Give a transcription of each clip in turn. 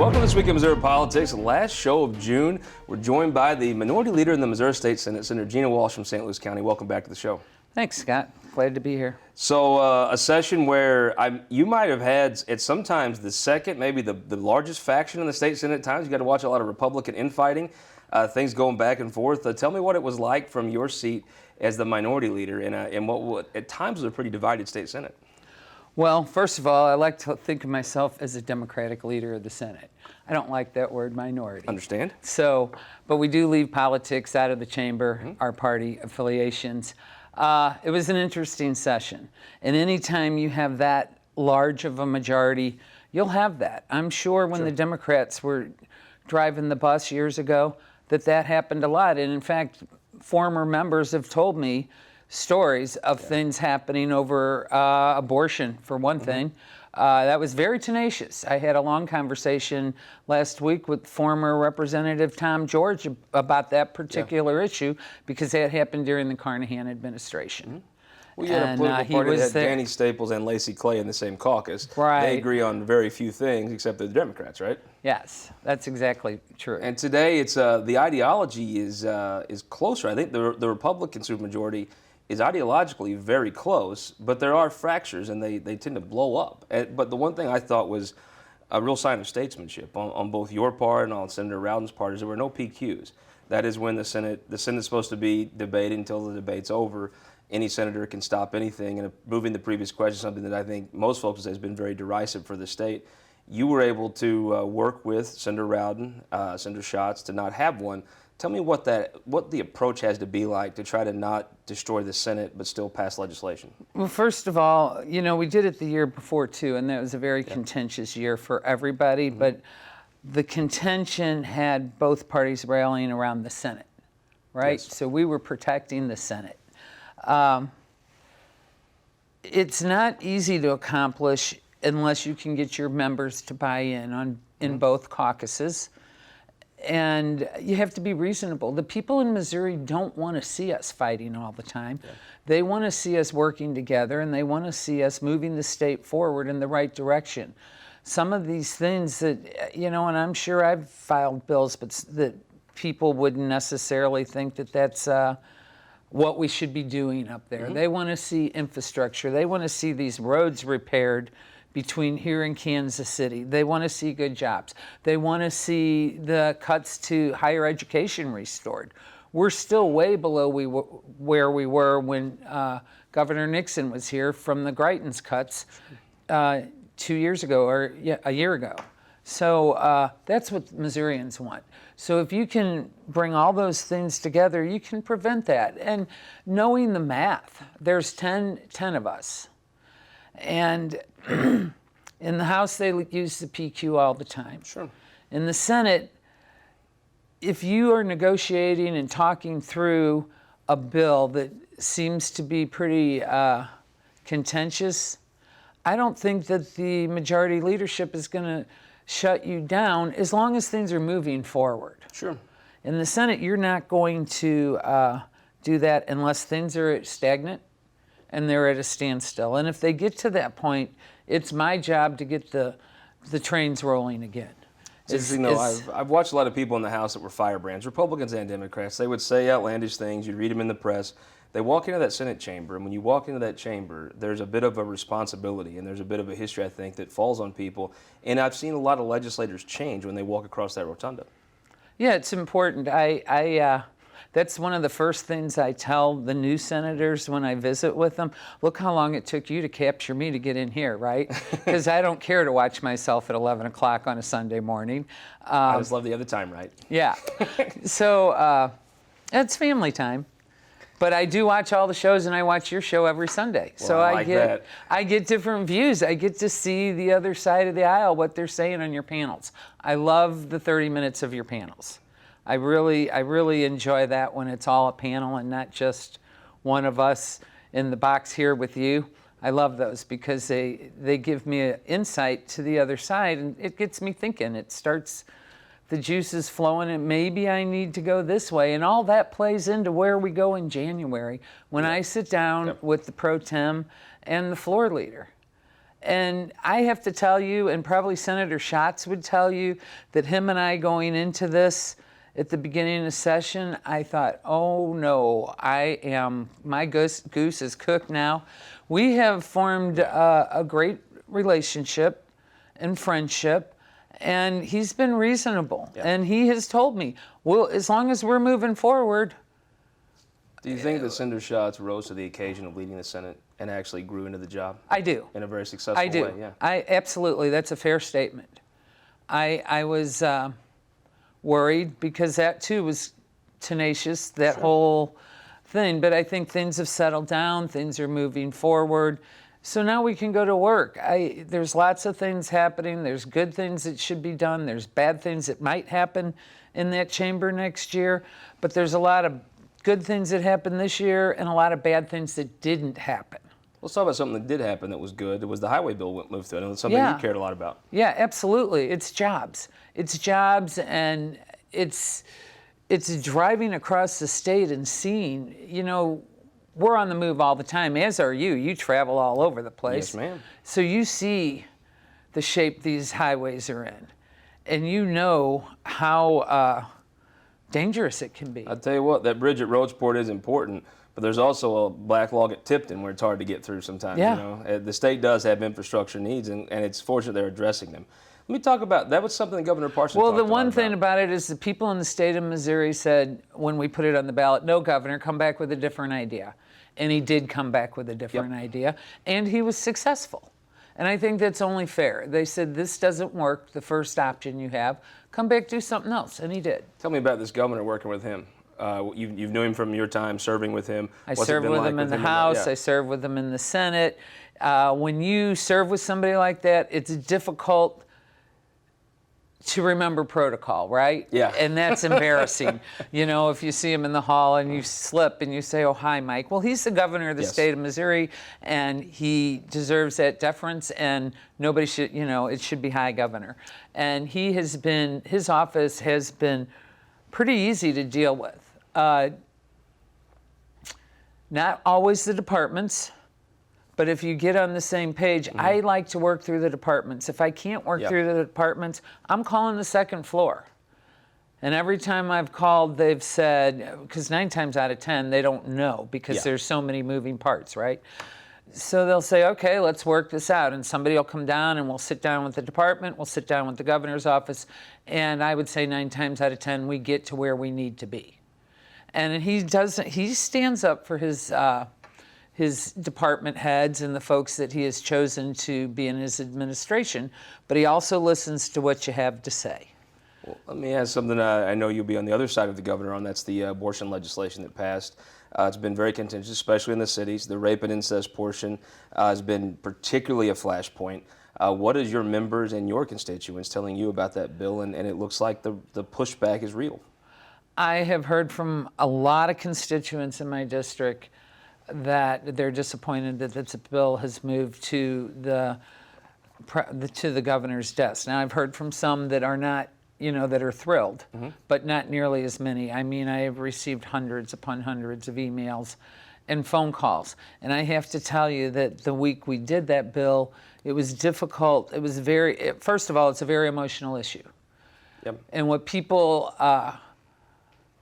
Welcome to this week in Missouri Politics, last show of June. We're joined by the Minority Leader in the Missouri State Senate, Senator Gina Walsh from St. Louis County. Welcome back to the show. Thanks, Scott. Glad to be here. So a session where you might have had, at sometimes the second, maybe the largest faction in the state Senate at times. You got to watch a lot of Republican infighting, things going back and forth. Tell me what it was like from your seat as the Minority Leader in what at times was a pretty divided state Senate. Well, first of all, I like to think of myself as a Democratic leader of the Senate. I don't like that word minority. Understand. So, but we do leave politics out of the chamber, our party affiliations. It was an interesting session. And anytime you have that large of a majority, you'll have that. I'm sure when the Democrats were driving the bus years ago, that happened a lot. And in fact, former members have told me stories of things happening over abortion, for one thing. That was very tenacious. I had a long conversation last week with former Representative Tom George about that particular issue because that happened during the Carnahan administration. Well, you had a political party that had Danny Staples and Lacey Clay in the same caucus. Right. They agree on very few things except the Democrats, right? Yes, that's exactly true. And today, it's the ideology is closer. I think the Republican supermajority is ideologically very close, but there are fractures, and they tend to blow up. But the one thing I thought was a real sign of statesmanship on both your part and on Senator Rowden's part is there were no PQs. That is when the Senate's supposed to be debated until the debate's over. Any senator can stop anything. And moving the previous question, something that I think most folks would say has been very derisive for the state, you were able to work with Senator Rowden, Senator Schatz, to not have one. Tell me what the approach has to be like to try to not destroy the Senate but still pass legislation. Well, first of all, we did it the year before too, and that was a very contentious year for everybody. But the contention had both parties rallying around the Senate, right? Yes. So we were protecting the Senate. It's not easy to accomplish unless you can get your members to buy in in both caucuses. And you have to be reasonable. The people in Missouri don't want to see us fighting all the time. Yeah. They want to see us working together, and they want to see us moving the state forward in the right direction. Some of these things that, and I'm sure I've filed bills, but that people wouldn't necessarily think that that's what we should be doing up there. They want to see infrastructure. They want to see these roads repaired between here and Kansas City. They want to see good jobs. They want to see the cuts to higher education restored. We're still way below where we were when Governor Nixon was here from the Greitens cuts 2 years ago, or a year ago. So that's what Missourians want. So if you can bring all those things together, you can prevent that. And knowing the math, there's 10 of us. And in the House, they use the PQ all the time. Sure. In the Senate, if you are negotiating and talking through a bill that seems to be pretty contentious, I don't think that the majority leadership is going to shut you down as long as things are moving forward. Sure. In the Senate, you're not going to do that unless things are stagnant and they're at a standstill. And if they get to that point, it's my job to get the trains rolling again. I've watched a lot of people in the House that were firebrands, Republicans and Democrats. They would say outlandish things. You'd read them in the press. They walk into that Senate chamber, and when you walk into that chamber, there's a bit of a responsibility, and there's a bit of a history, I think, that falls on people. And I've seen a lot of legislators change when they walk across that rotunda. Yeah, it's important. That's one of the first things I tell the new senators when I visit with them. Look how long it took you to capture me to get in here, right? Because I don't care to watch myself at 11 o'clock on a Sunday morning. I just love the other time, right? Yeah. So it's family time. But I do watch all the shows, and I watch your show every Sunday. Well, so I get different views. I get to see the other side of the aisle, what they're saying on your panels. I love the 30 minutes of your panels. I really enjoy that when it's all a panel and not just one of us in the box here with you. I love those because they give me an insight to the other side, and it gets me thinking. It starts the juices flowing, and maybe I need to go this way. And all that plays into where we go in January when I sit down with the pro tem and the floor leader. And I have to tell you, and probably Senator Schatz would tell you, that him and I going into this at the beginning of the session, I thought, oh no, my goose is cooked now. We have formed a great relationship and friendship, and he's been reasonable. Yeah. And he has told me, well, as long as we're moving forward. Do you think that Senator Schatz rose to the occasion of leading the Senate and actually grew into the job? I do. In a very successful I do. way, yeah. I absolutely. That's a fair statement. I was worried because that too was tenacious, that whole thing. But I think things have settled down. Things are moving forward. So now we can go to work. There's lots of things happening. There's good things that should be done. There's bad things that might happen in that chamber next year. But there's a lot of good things that happened this year and a lot of bad things that didn't happen. Let's talk about something that did happen that was good. It was the highway bill moved through. I know it's something you cared a lot about. Yeah, absolutely. It's jobs. It's jobs, and it's driving across the state and seeing, we're on the move all the time, as are you. You travel all over the place. Yes, ma'am. So you see the shape these highways are in, and you know how dangerous it can be. I'll tell you what, that bridge at Roadsport is important, but there's also a black log at Tipton where it's hard to get through sometimes. Yeah. The state does have infrastructure needs, and it's fortunate they're addressing them. Let me talk about, that was something that Governor Parson Well, talked the a lot one thing about. about it is the people in the state of Missouri said, when we put it on the ballot, no, Governor, come back with a different idea. And he did come back with a different idea, and he was successful. And I think that's only fair. They said, this doesn't work, the first option you have. Come back, do something else, and he did. Tell me about this governor working with him. You've known him from your time serving with him. I served with him in the House. I served with him in the Senate. When you serve with somebody like that, it's difficult to remember protocol, right? Yeah. And that's embarrassing. If you see him in the hall and you slip and you say, oh, hi, Mike. Well, he's the governor of the state of Missouri, and he deserves that deference, and nobody should, it should be hi, Governor. And his office has been pretty easy to deal with. Not always the departments, but if you get on the same page, I like to work through the departments. If I can't work through the departments, I'm calling the second floor. And every time I've called, they've said, because 9 times out of 10, they don't know because there's so many moving parts, right? So they'll say, okay, let's work this out. And somebody will come down and we'll sit down with the department, we'll sit down with the governor's office. And I would say 9 times out of 10, we get to where we need to be. And he stands up for his department heads and the folks that he has chosen to be in his administration, but he also listens to what you have to say. Well, let me ask something I know you'll be on the other side of the governor on. That's the abortion legislation that passed. It's been very contentious, especially in the cities. The rape and incest portion has been particularly a flashpoint. What is your members and your constituents telling you about that bill? And it looks like the pushback is real. I have heard from a lot of constituents in my district that they're disappointed that this bill has moved to the governor's desk. Now, I've heard from some that are not, that are thrilled, but not nearly as many. I mean, I have received hundreds upon hundreds of emails and phone calls. And I have to tell you that the week we did that bill, it was difficult. It was first of all, it's a very emotional issue. Yep. And what people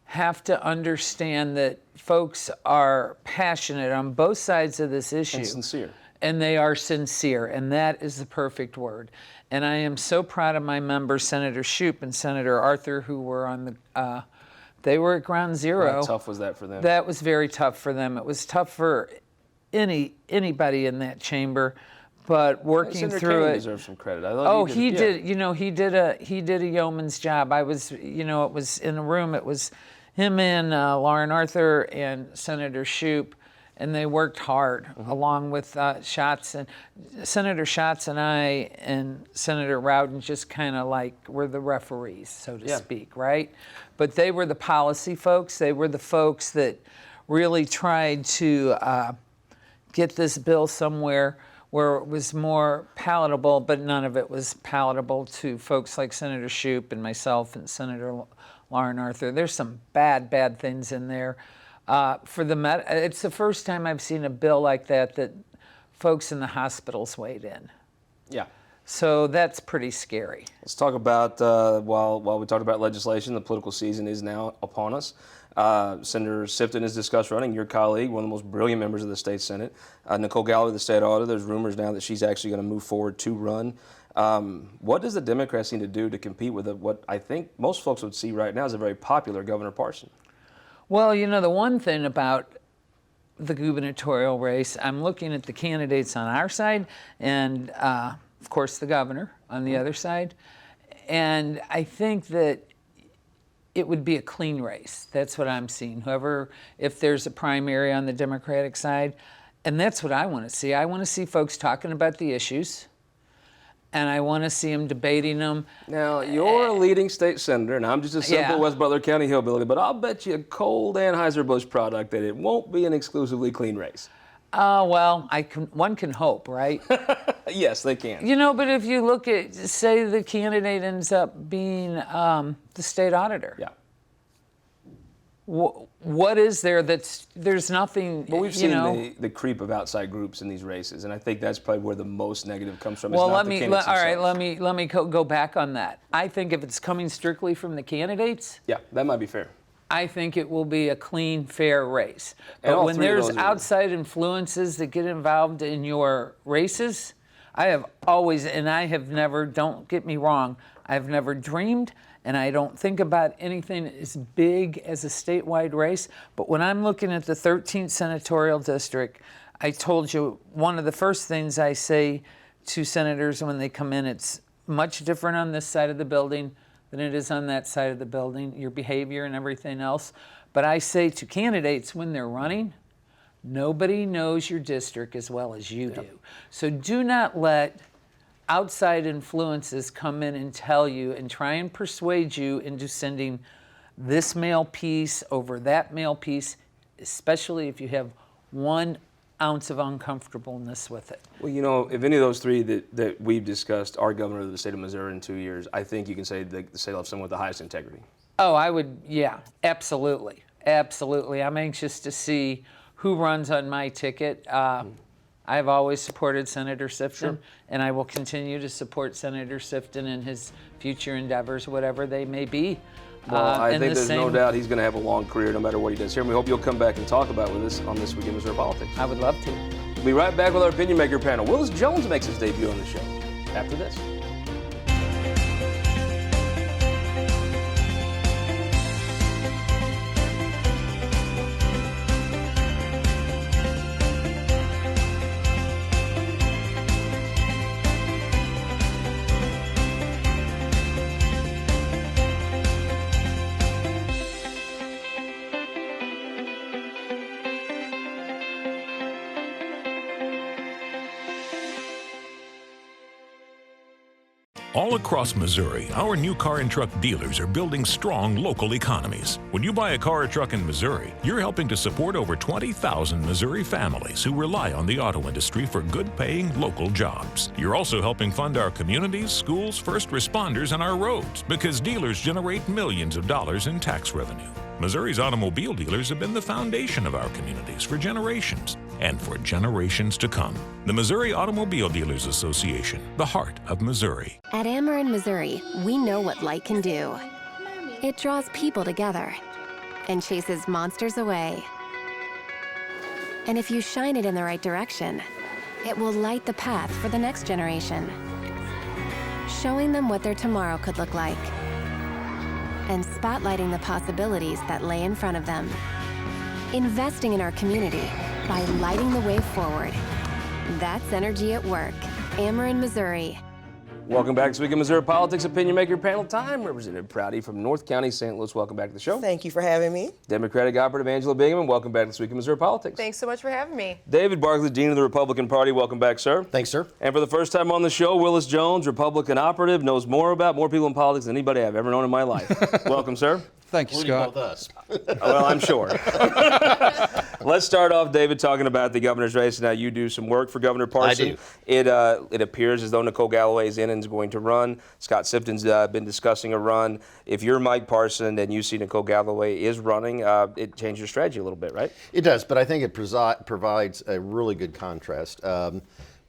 have to understand that folks are passionate on both sides of this issue. And sincere. And they are sincere, and that is the perfect word. And I am so proud of my members, Senator Shoup and Senator Arthur, who were on they were at ground zero. How tough was that for them? That was very tough for them. It was tough for anybody in that chamber, but working Senator through Kennedy it. deserves some credit. He did. He did a yeoman's job. I was, it was in a room. It was him and Lauren Arthur and Senator Shoup, and they worked hard along with Schatz and Senator Schatz and I and Senator Rowden just kind of like were the referees, so to speak, right? But they were the policy folks. They were the folks that really tried to get this bill somewhere where it was more palatable, but none of it was palatable to folks like Senator Shoup and myself and Senator Lauren Arthur. There's some bad things in there. It's the first time I've seen a bill like that folks in the hospitals weighed in. Yeah. So that's pretty scary. Let's talk about, while we talked about legislation, the political season is now upon us. Senator Sifton has discussed running, your colleague, one of the most brilliant members of the state Senate. Nicole Galloway, the state auditor, there's rumors now that she's actually going to move forward to run. What does the Democrats need to do to compete with what I think most folks would see right now is a very popular Governor Parson? Well, you know, the one thing about the gubernatorial race, I'm looking at the candidates on our side and, of course, the governor on the other side. And I think that it would be a clean race. That's what I'm seeing. Whoever, if there's a primary on the Democratic side, and that's what I want to see. I want to see folks talking about the issues, and I want to see them debating them. Now, you're a leading state senator, and I'm just a simple Yeah. West Butler County hillbilly, but I'll bet you a cold Anheuser-Busch product that it won't be an exclusively clean race. Well, one can hope, right? Yes, they can. You know, but if you look at, say the candidate ends up being the state auditor. Yeah. What is there there's nothing, Well, we've seen you know. the creep of outside groups in these races, and I think that's probably where the most negative comes from. It's Well, not let the me, candidates all right, themselves. let me go back on that. I think if it's coming strictly from the candidates, Yeah, that might be fair. I think it will be a clean, fair race. And But all when three of there's those are- outside influences that get involved in your races, I have always, and I have never, don't get me wrong, I've never dreamed and I don't think about anything as big as a statewide race. But when I'm looking at the 13th senatorial district, I told you one of the first things I say to senators when they come in, it's much different on this side of the building than it is on that side of the building, your behavior and everything else. But I say to candidates when they're running, nobody knows your district as well as you do. So do not let outside influences come in and tell you and try and persuade you into sending this mail piece over that mail piece, especially if you have 1 ounce of uncomfortableness with it. Well, you know, if any of those three that we've discussed are governor of the state of Missouri in 2 years, I think you can say the state will have someone with the highest integrity. Oh, I would, yeah, absolutely. Absolutely. I'm anxious to see who runs on my ticket. I've always supported Senator Sifton, and I will continue to support Senator Sifton in his future endeavors, whatever they may be. Well, I and think the there's no same- doubt he's going to have a long career no matter what he does here. And we hope you'll come back and talk about with us on This Week in Missouri Politics. I would love to. We'll be right back with our Opinion Maker panel. Willis Jones makes his debut on the show after this. All across Missouri, our new car and truck dealers are building strong local economies. When you buy a car or truck in Missouri, you're helping to support over 20,000 Missouri families who rely on the auto industry for good-paying local jobs. You're also helping fund our communities, schools, first responders, and our roads because dealers generate millions of dollars in tax revenue. Missouri's automobile dealers have been the foundation of our communities for generations and for generations to come. The Missouri Automobile Dealers Association, the heart of Missouri. At Ameren, Missouri, we know what light can do. It draws people together and chases monsters away. And if you shine it in the right direction, it will light the path for the next generation, showing them what their tomorrow could look like and spotlighting the possibilities that lay in front of them. Investing in our community by lighting the way forward. That's energy at work. Ameren, Missouri. Welcome back to This Week in Missouri Politics Opinion Maker panel time. Representative Proudie from North County, St. Louis. Welcome back to the show. Thank you for having me. Democratic Operative Angela Bingaman. Welcome back to This Week in Missouri Politics. Thanks so much for having me. David Barklage, Dean of the Republican Party. Welcome back, sir. Thanks, sir. And for the first time on the show, Willis Jones, Republican Operative, knows more people in politics than anybody I've ever known in my life. Welcome, sir. Thank you, Scott. us. Well, I'm sure. Let's start off, David, talking about the governor's race. Now, you do some work for Governor Parson. I do. It appears as though Nicole Galloway is in and is going to run. Scott Sifton's been discussing a run. If you're Mike Parson and you see Nicole Galloway is running, it changes your strategy a little bit, right? It does, but I think it provides a really good contrast.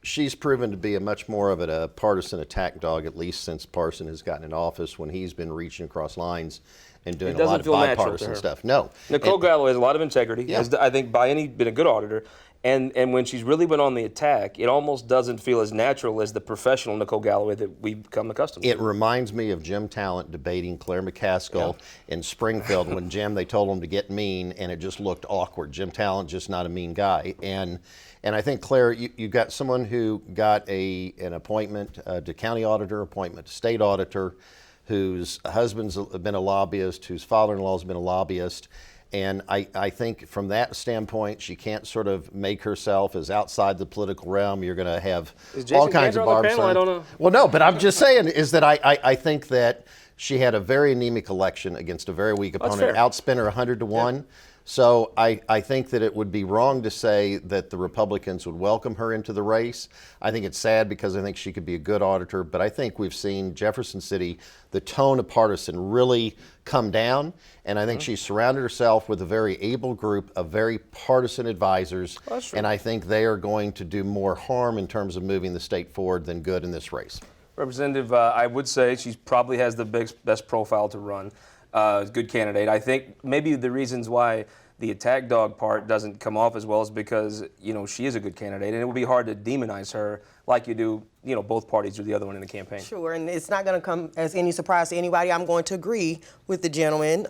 she's proven to be a much more of a partisan attack dog, at least since Parson has gotten in office, when he's been reaching across lines and doing a lot of bipartisan stuff. No. Nicole Galloway has a lot of integrity. Yeah. Has, I think, been a good auditor. And when she's really been on the attack, it almost doesn't feel as natural as the professional Nicole Galloway that we've become accustomed to. It reminds me of Jim Talent debating Claire McCaskill in Springfield when they told him to get mean, and it just looked awkward. Jim Talent, just not a mean guy. And I think, Claire, you got someone who got an appointment to county auditor, appointment to state auditor, whose husband's been a lobbyist, whose father-in-law's been a lobbyist. And I think from that standpoint, she can't sort of make herself as outside the political realm. You're going to have all kinds of barbs. I don't know. Well, no, but I'm just saying is that I think that she had a very anemic election against a very weak opponent, outspent her 100 to 1. Yeah. So I think that it would be wrong to say that the Republicans would welcome her into the race. I think it's sad because I think she could be a good auditor, but I think we've seen Jefferson City, the tone of partisan really come down, and I think she's surrounded herself with a very able group of very partisan advisors, and I think they are going to do more harm in terms of moving the state forward than good in this race. Representative, I would say she probably has the best profile to run. Good candidate. I think maybe the reasons why the attack dog part doesn't come off as well is because, she is a good candidate, and it would be hard to demonize her like you do, both parties do the other one in the campaign. Sure, and it's not going to come as any surprise to anybody. I'm going to agree with the gentleman.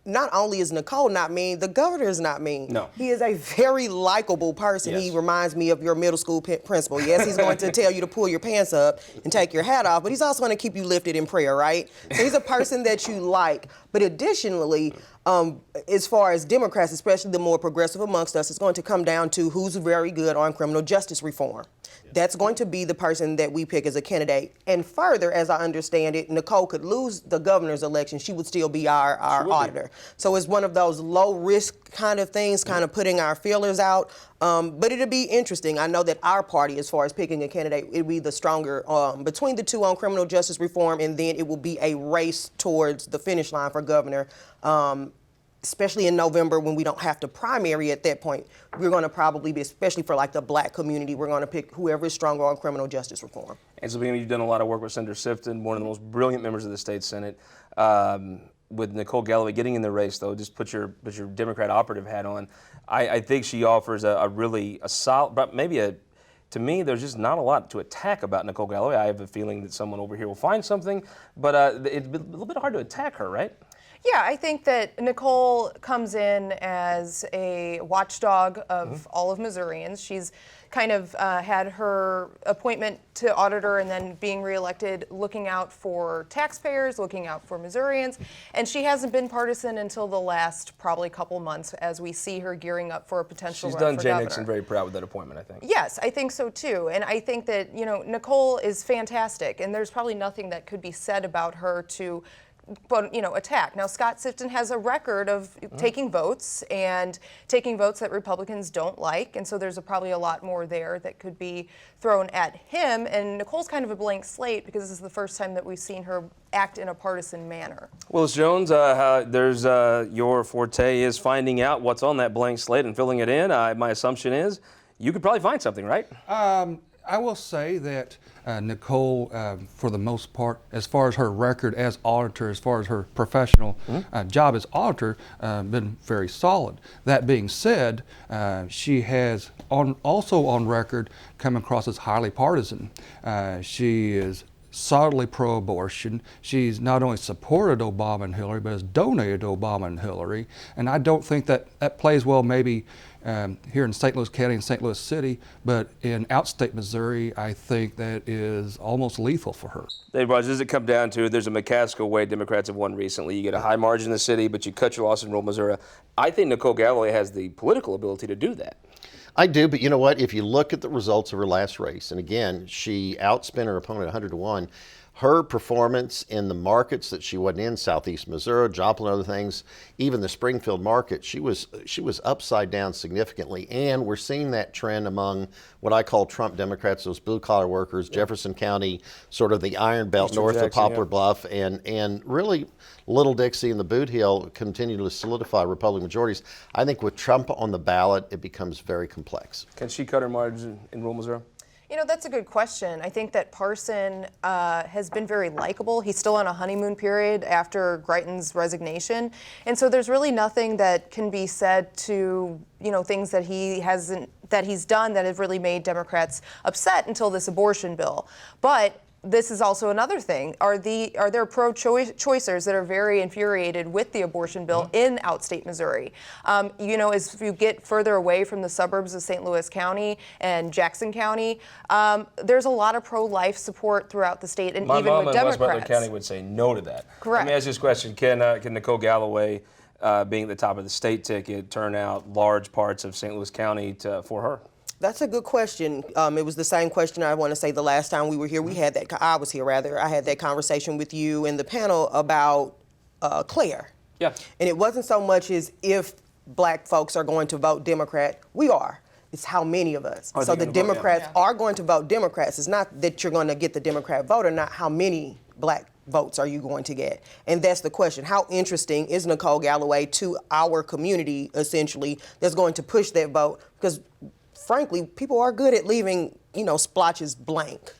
Not only is Nicole not mean, the governor is not mean. No. He is a very likable person. Yes. He reminds me of your middle school principal. Yes, he's going to tell you to pull your pants up and take your hat off, but he's also going to keep you lifted in prayer, right? So he's a person that you like. But additionally, as far as Democrats, especially the more progressive amongst us, it's going to come down to who's very good on criminal justice reform. That's going to be the person that we pick as a candidate. And further, as I understand it, Nicole could lose the governor's election. She would still be our auditor. So it's one of those low-risk kind of things, kind of putting our feelers out. But it'll be interesting. I know that our party, as far as picking a candidate, it'll be the stronger between the two on criminal justice reform, and then it will be a race towards the finish line for governor. Especially in November when we don't have to primary at that point, we're going to probably be, especially for like the black community, we're going to pick whoever is stronger on criminal justice reform. And so, you've done a lot of work with Senator Sifton, one of the most brilliant members of the state Senate. With Nicole Galloway getting in the race, though, just put your Democrat operative hat on. I think she offers a really solid, but to me, there's just not a lot to attack about Nicole Galloway. I have a feeling that someone over here will find something, but it's a little bit hard to attack her, right? Yeah, I think that Nicole comes in as a watchdog of all of Missourians. She's kind of had her appointment to auditor and then being reelected, looking out for taxpayers, looking out for Missourians. And she hasn't been partisan until the last probably couple months as we see her gearing up for a potential run for governor. She's done Jay Nixon very proud with that appointment, I think. Yes, I think so too. And I think that, Nicole is fantastic, and there's probably nothing that could be said about her to attack. Now, Scott Sifton has a record of taking votes and taking votes that Republicans don't like, and so there's probably a lot more there that could be thrown at him. And Nicole's kind of a blank slate because this is the first time that we've seen her act in a partisan manner. Willis Jones, your forte is finding out what's on that blank slate and filling it in. My assumption is you could probably find something, right? I will say that Nicole, for the most part, as far as her record as auditor, as far as her professional job as auditor, been very solid. That being said, she has also on record come across as highly partisan. She is solidly pro-abortion. She's not only supported Obama and Hillary, but has donated to Obama and Hillary. And I don't think that plays well maybe here in St. Louis County and St. Louis City, but in outstate Missouri, I think that is almost lethal for her. Dave Barklage, does it come down to there's a McCaskill way Democrats have won recently? You get a high margin in the city, but you cut your loss in rural Missouri. I think Nicole Galloway has the political ability to do that. I do, but you know what? If you look at the results of her last race, and again, she outspent her opponent 100 to 1, her performance in the markets that she wasn't in, Southeast Missouri, Joplin, other things, even the Springfield market, she was upside down significantly. And we're seeing that trend among what I call Trump Democrats, those blue-collar workers, Jefferson County, sort of the Iron Belt Eastern north Jackson, of Poplar Bluff, and really Little Dixie and the Boot Hill continue to solidify Republican majorities. I think with Trump on the ballot, it becomes very complex. Can she cut her margin in rural Missouri? You know, that's a good question. I think that Parson has been very likable. He's still on a honeymoon period after Greitens' resignation. And so there's really nothing that can be said to, you know, things that he's done that have really made Democrats upset until this abortion bill. But this is also another thing. Are there pro-choicers that are very infuriated with the abortion bill in outstate Missouri? You know, as you get further away from the suburbs of St. Louis County and Jackson County, there's a lot of pro-life support throughout the state, and My even mom with in Democrats. West Butler County would say no to that. Correct. Let me ask you this question: Can Nicole Galloway, being at the top of the state ticket, turn out large parts of St. Louis County for her? That's a good question. It was the same question I want to say the last time we were here. I was here rather. I had that conversation with you and the panel about Claire. Yeah. And it wasn't so much as if black folks are going to vote Democrat. We are. It's how many of us. So the Democrats are going to vote Democrats. It's not that you're going to get the Democrat vote or not. How many black votes are you going to get? And that's the question. How interesting is Nicole Galloway to our community, essentially, that's going to push that vote? Because frankly, people are good at leaving, you know, splotches blank.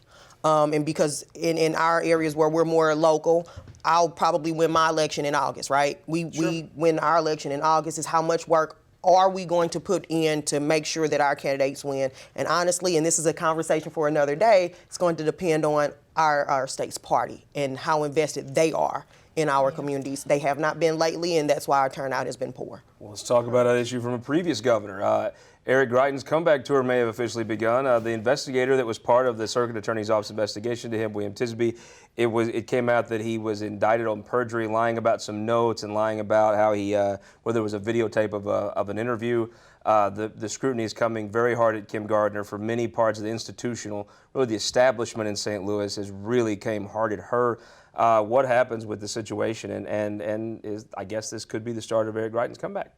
And because in our areas where we're more local, I'll probably win my election in August, right? We win our election in August. Is how much work are we going to put in to make sure that our candidates win? And honestly, and this is a conversation for another day, it's going to depend on our state's party and how invested they are in our communities. They have not been lately, and that's why our turnout has been poor. Well, let's talk about an issue from a previous governor. Eric Greitens' comeback tour may have officially begun. The investigator that was part of the Circuit Attorney's Office investigation to him, William Tisby, it came out that he was indicted on perjury, lying about some notes and lying about how where there was a videotape of an interview. The scrutiny is coming very hard at Kim Gardner for many parts of the institutional, really the establishment in St. Louis has really came hard at her. What happens with the situation, and I guess this could be the start of Eric Greitens' comeback.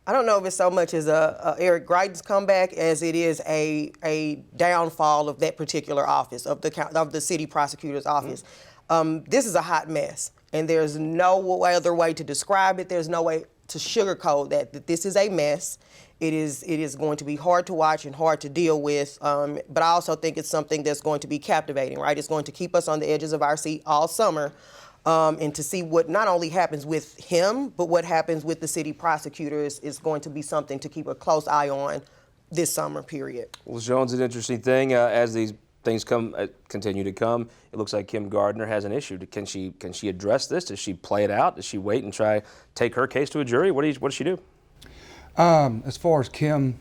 I don't know if it's so much as a Eric Greitens' comeback as it is a downfall of that particular office, of the city prosecutor's office. This is a hot mess, and there's no other way to describe it. There's no way to sugarcoat that this is a mess. It is going to be hard to watch and hard to deal with, but I also think it's something that's going to be captivating, right? It's going to keep us on the edges of our seat all summer. And to see what not only happens with him, but what happens with the city prosecutors is going to be something to keep a close eye on this summer period. Well, Jones, an interesting thing as these things continue to come. It looks like Kim Gardner has an issue. Can she address this? Does she play it out? Does she wait and try take her case to a jury? What does she do? As far as Kim,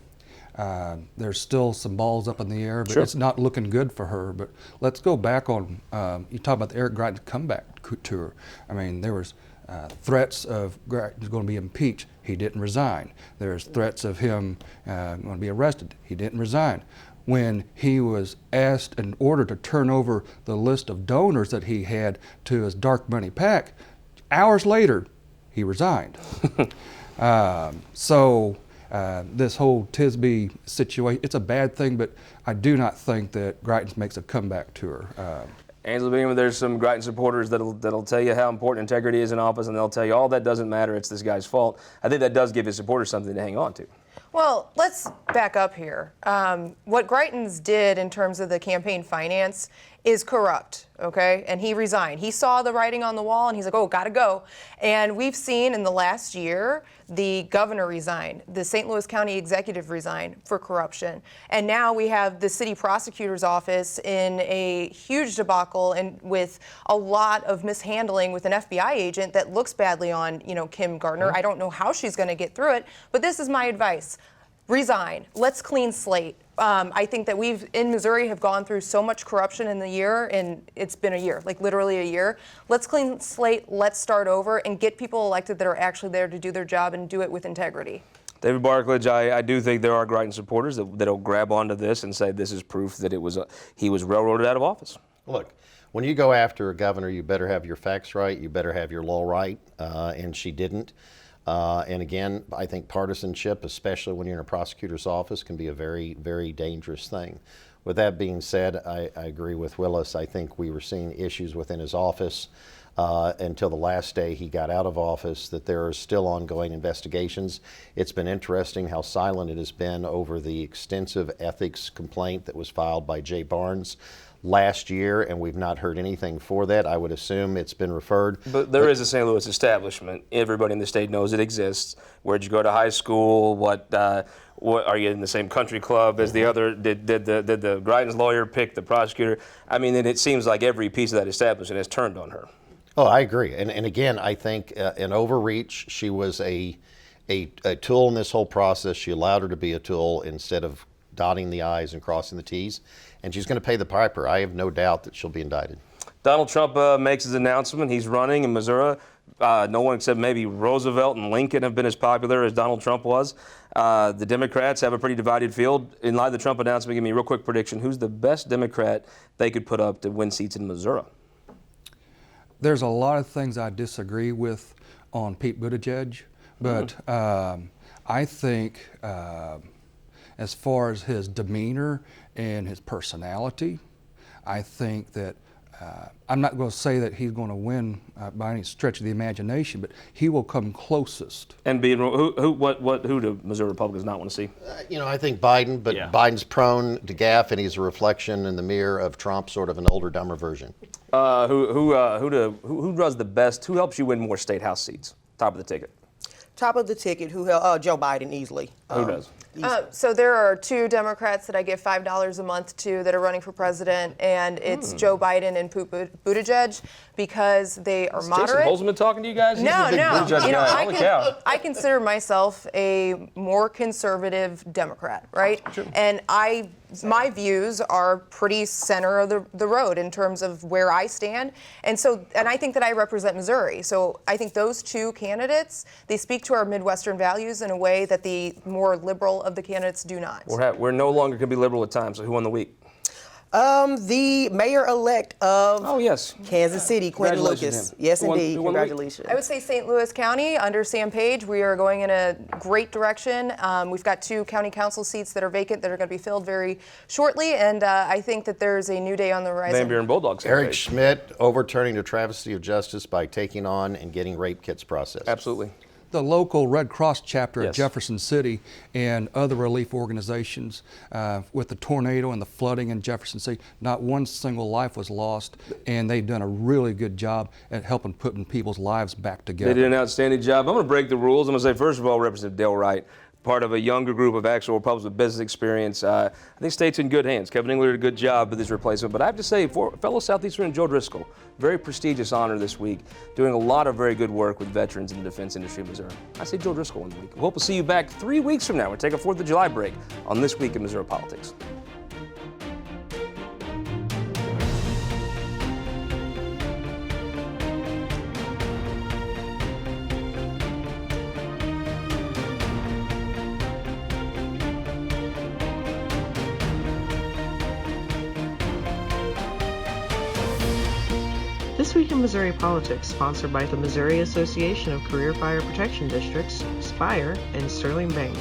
there's still some balls up in the air, but it's not looking good for her. But let's go back on, you talk about the Eric Greitens comeback tour. I mean, there was threats of Greitens going to be impeached. He didn't resign. There's threats of him going to be arrested. He didn't resign. When he was asked in order to turn over the list of donors that he had to his dark money PAC, hours later, he resigned. This whole Tisby situation, it's a bad thing, but I do not think that Greitens makes a comeback tour. Angela Bingaman, there's some Greitens supporters that'll tell you how important integrity is in office, and they'll tell you all that doesn't matter, it's this guy's fault. I think that does give his supporters something to hang on to. Well, let's back up here. What Greitens did in terms of the campaign finance is corrupt, okay? And he resigned. He saw the writing on the wall and he's like, oh, gotta go. And we've seen in the last year, the governor resign, the St. Louis County executive resign for corruption. And now we have the city prosecutor's office in a huge debacle and with a lot of mishandling with an FBI agent that looks badly on, Kim Gardner. I don't know how she's gonna get through it, but this is my advice. Resign. Let's clean slate. I think that we've, in Missouri, have gone through so much corruption in the year, and it's been a year, like literally a year. Let's clean slate, let's start over, and get people elected that are actually there to do their job and do it with integrity. David Barklage, I do think there are Greitens supporters that'll grab onto this and say this is proof that he was railroaded out of office. Look, when you go after a governor, you better have your facts right, you better have your law right, and she didn't. And again, I think partisanship, especially when you're in a prosecutor's office, can be a very, very dangerous thing. With that being said, I agree with Willis. I think we were seeing issues within his office. until the last day he got out of office, that there are still ongoing investigations. It's been interesting how silent it has been over the extensive ethics complaint that was filed by Jay Barnes last year, and we've not heard anything for that. I would assume it's been referred. But there is a St. Louis establishment. Everybody in the state knows it exists. Where'd you go to high school? What are you in the same country club as the other? Did the Greitens lawyer pick the prosecutor? I mean, and it seems like every piece of that establishment has turned on her. Oh, I agree. And again, I think an overreach. She was a tool in this whole process. She allowed her to be a tool instead of dotting the I's and crossing the T's. And she's going to pay the piper. I have no doubt that she'll be indicted. Donald Trump makes his announcement. He's running in Missouri. No one except maybe Roosevelt and Lincoln have been as popular as Donald Trump was. The Democrats have a pretty divided field. In light of the Trump announcement, give me a real quick prediction. Who's the best Democrat they could put up to win seats in Missouri? There's a lot of things I disagree with on Pete Buttigieg, but I think as far as his demeanor and his personality, I think that I'm not going to say that he's going to win by any stretch of the imagination, but he will come closest. And being who do Missouri Republicans not want to see? I think Biden, but Biden's prone to gaffe, and he's a reflection in the mirror of Trump, sort of an older, dumber version. Who does the best? Who helps you win more state house seats? Top of the ticket. Top of the ticket, who held Joe Biden easily. Who does? So there are two Democrats that I give $5 a month to that are running for president, and it's Joe Biden and Buttigieg because they are moderate. Jason Holzman talking to you guys? No. Cow. I consider myself a more conservative Democrat, right? Sure. And my views are pretty center of the road in terms of where I stand. And I think that I represent Missouri. So I think those two candidates, they speak to our Midwestern values in a way that the more liberal of the candidates do not. We're no longer going to be liberal at times. So who won the week? The mayor-elect of Kansas City, Quentin Lucas. Yes, indeed. Congratulations. I would say St. Louis County, under Sam Page, we are going in a great direction. We've got 2 county council seats that are vacant that are going to be filled very shortly, and I think that there's a new day on the horizon. Van Buren Bulldogs. Eric Schmidt overturning the travesty of justice by taking on and getting rape kits processed. Absolutely. The local Red Cross chapter of Jefferson City and other relief organizations with the tornado and the flooding in Jefferson City, not one single life was lost, and they've done a really good job at helping putting people's lives back together. They did an outstanding job. I'm going to break the rules. I'm going to say, first of all, Representative Dale Wright, part of a younger group of actual Republicans with business experience. I think state's in good hands. Kevin Engler did a good job with his replacement. But I have to say, for fellow Southeastern Joe Driscoll, very prestigious honor this week, doing a lot of very good work with veterans in the defense industry in Missouri. I say Joe Driscoll in the week. We hope to see you back 3 weeks from now. We'll take a 4th of July break on This Week in Missouri Politics. This Week in Missouri Politics, sponsored by the Missouri Association of Career Fire Protection Districts, Spire, and Sterling Bank.